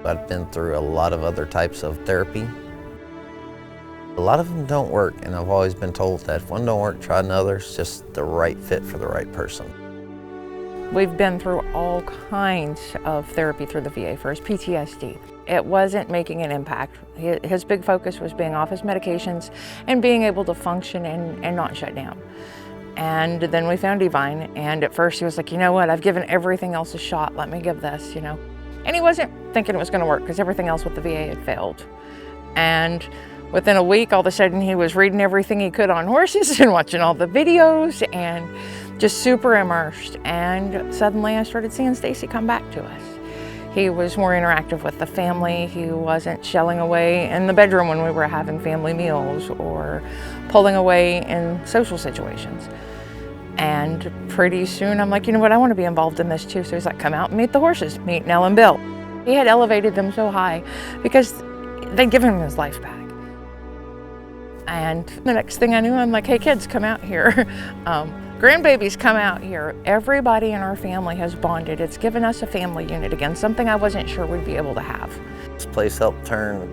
I've been through a lot of other types of therapy. A lot of them don't work, and I've always been told that if one don't work, try another. It's just the right fit for the right person. We've been through all kinds of therapy through the VA for his PTSD. It wasn't making an impact. His big focus was being off his medications and being able to function and not shut down. And then we found Equine, and at first he was like, you know what, I've given everything else a shot, let me give this, you know. And he wasn't thinking it was gonna work because everything else with the VA had failed. And within a week, all of a sudden he was reading everything he could on horses and watching all the videos and just super immersed. And suddenly I started seeing Stacy come back to us. He was more interactive with the family. He wasn't shelling away in the bedroom when we were having family meals or pulling away in social situations. And pretty soon I'm like, you know what, I want to be involved in this too. So he's like, come out and meet the horses, meet Nell and Bill. He had elevated them so high because they'd given him his life back. And the next thing I knew, I'm like, hey kids, come out here. Grandbabies, come out here. Everybody in our family has bonded. It's given us a family unit again, something I wasn't sure we'd be able to have. This place helped turn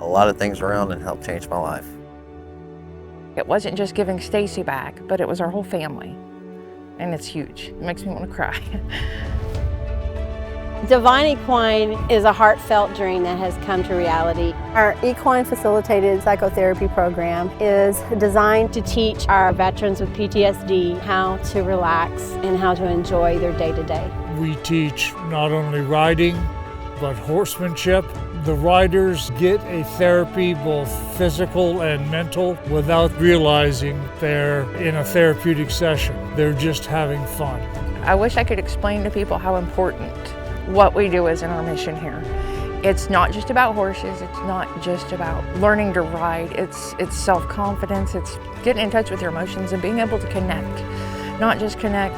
a lot of things around and helped change my life. It wasn't just giving Stacy back, but it was our whole family. And it's huge. It makes me want to cry. Divine Equine is a heartfelt dream that has come to reality. Our equine facilitated psychotherapy program is designed to teach our veterans with PTSD how to relax and how to enjoy their day-to-day. We teach not only riding, but horsemanship. The riders get a therapy, both physical and mental, without realizing they're in a therapeutic session. They're just having fun. I wish I could explain to people how important what we do is in our mission here. It's not just about horses, it's not just about learning to ride, it's self-confidence, it's getting in touch with your emotions and being able to connect. Not just connect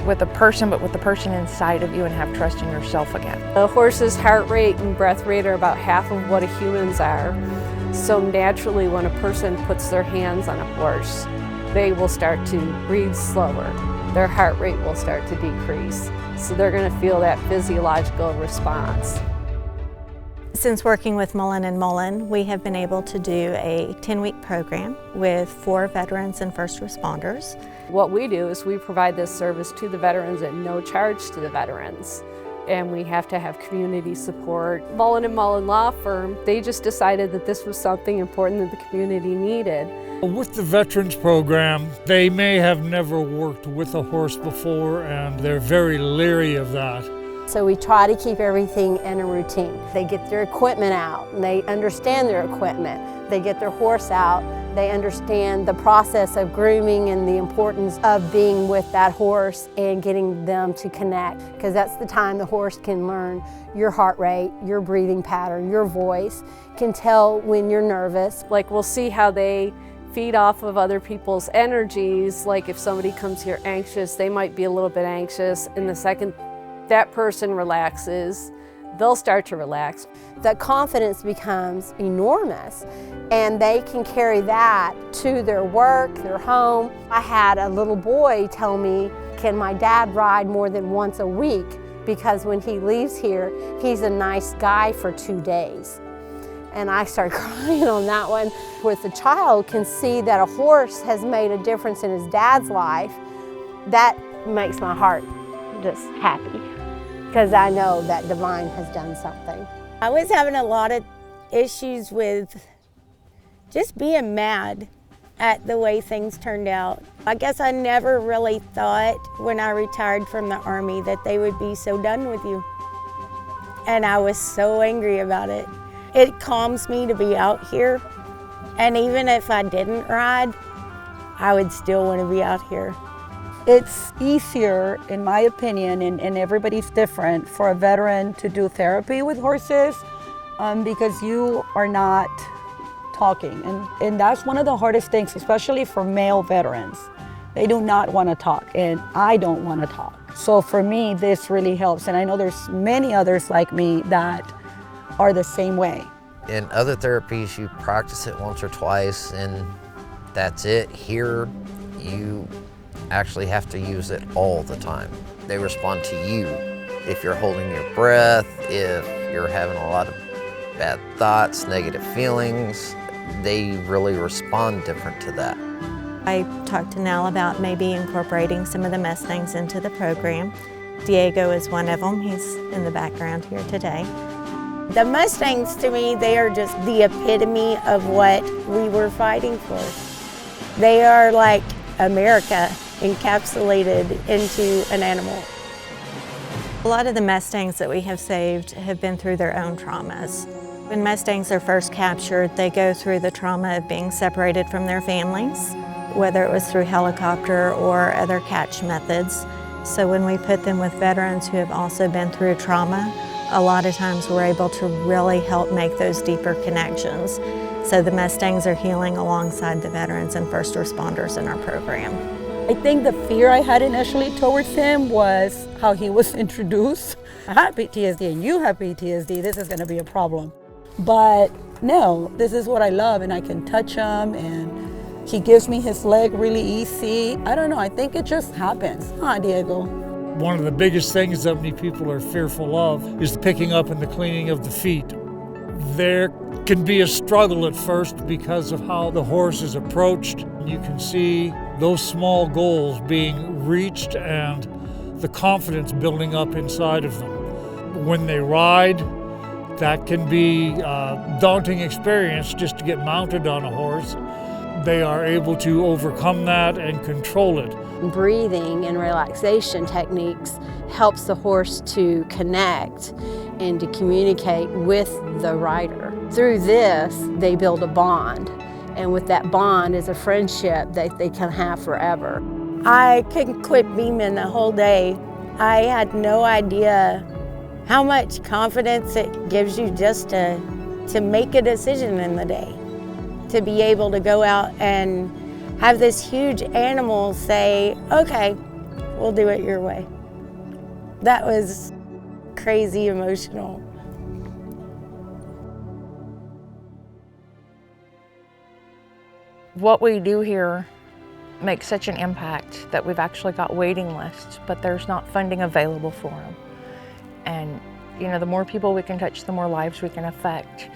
with a person, but with the person inside of you and have trust in yourself again. A horse's heart rate and breath rate are about half of what a human's are. So naturally, when a person puts their hands on a horse, they will start to breathe slower. Their heart rate will start to decrease. So they're going to feel that physiological response. Since working with Mullen and Mullen, we have been able to do a 10-week program with 4 veterans and first responders. What we do is we provide this service to the veterans at no charge to the veterans. And we have to have community support. Mullen and Mullen Law Firm, they just decided that this was something important that the community needed. With the Veterans Program, they may have never worked with a horse before, and they're very leery of that. So we try to keep everything in a routine. They get their equipment out, and they understand their equipment. They get their horse out, they understand the process of grooming and the importance of being with that horse and getting them to connect, because that's the time the horse can learn your heart rate, your breathing pattern, your voice, can tell when you're nervous. Like, we'll see how they feed off of other people's energies. Like if somebody comes here anxious, they might be a little bit anxious, and the second that person relaxes, they'll start to relax. That confidence becomes enormous, and they can carry that to their work, their home. I had a little boy tell me, can my dad ride more than once a week? Because when he leaves here, he's a nice guy for 2 days. And I started crying on that one. With the child can see that a horse has made a difference in his dad's life, that makes my heart just happy, because I know that Divine has done something. I was having a lot of issues with just being mad at the way things turned out. I guess I never really thought when I retired from the Army that they would be so done with you. And I was so angry about it. It calms me to be out here, and even if I didn't ride, I would still want to be out here. It's easier, in my opinion, and everybody's different, for a veteran to do therapy with horses because you are not talking. And that's one of the hardest things, especially for male veterans. They do not want to talk, and I don't want to talk. So for me, this really helps. And I know there's many others like me that are the same way. In other therapies, you practice it once or twice and that's it. Here, you actually have to use it all the time. They respond to you. If you're holding your breath, if you're having a lot of bad thoughts, negative feelings, they really respond different to that. I talked to Nell about maybe incorporating some of the Mustangs into the program. Diego is one of them. He's in the background here today. The Mustangs, to me, they are just the epitome of what we were fighting for. They are like America encapsulated into an animal. A lot of the Mustangs that we have saved have been through their own traumas. When Mustangs are first captured, they go through the trauma of being separated from their families, whether it was through helicopter or other catch methods. So when we put them with veterans who have also been through trauma, a lot of times we're able to really help make those deeper connections. So the Mustangs are healing alongside the veterans and first responders in our program. I think the fear I had initially towards him was how he was introduced. I have PTSD and you have PTSD, this is gonna be a problem. But no, this is what I love and I can touch him and he gives me his leg really easy. I don't know, I think it just happens. Huh, Diego? One of the biggest things that many people are fearful of is the picking up and the cleaning of the feet. There can be a struggle at first because of how the horse is approached. You can see those small goals being reached and the confidence building up inside of them. When they ride, that can be a daunting experience just to get mounted on a horse. They are able to overcome that and control it. Breathing and relaxation techniques helps the horse to connect and to communicate with the rider. Through this, they build a bond, and with that bond is a friendship that they can have forever. I couldn't quit beaming the whole day. I had no idea how much confidence it gives you just to make a decision in the day. To be able to go out and have this huge animal say, okay, we'll do it your way. That was crazy emotional. What we do here makes such an impact that we've actually got waiting lists, but there's not funding available for them. And you know, the more people we can touch, the more lives we can affect.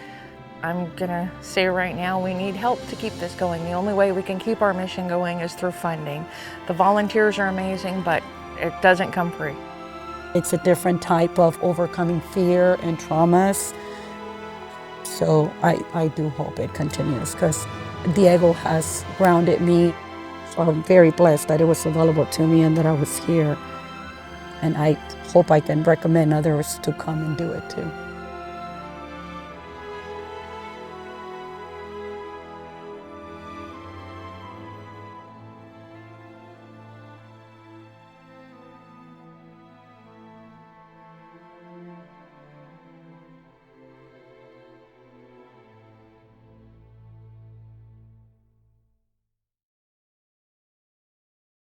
I'm gonna say right now, we need help to keep this going. The only way we can keep our mission going is through funding. The volunteers are amazing, but it doesn't come free. It's a different type of overcoming fear and traumas. So I do hope it continues because Diego has grounded me. So I'm very blessed that it was available to me and that I was here. And I hope I can recommend others to come and do it too.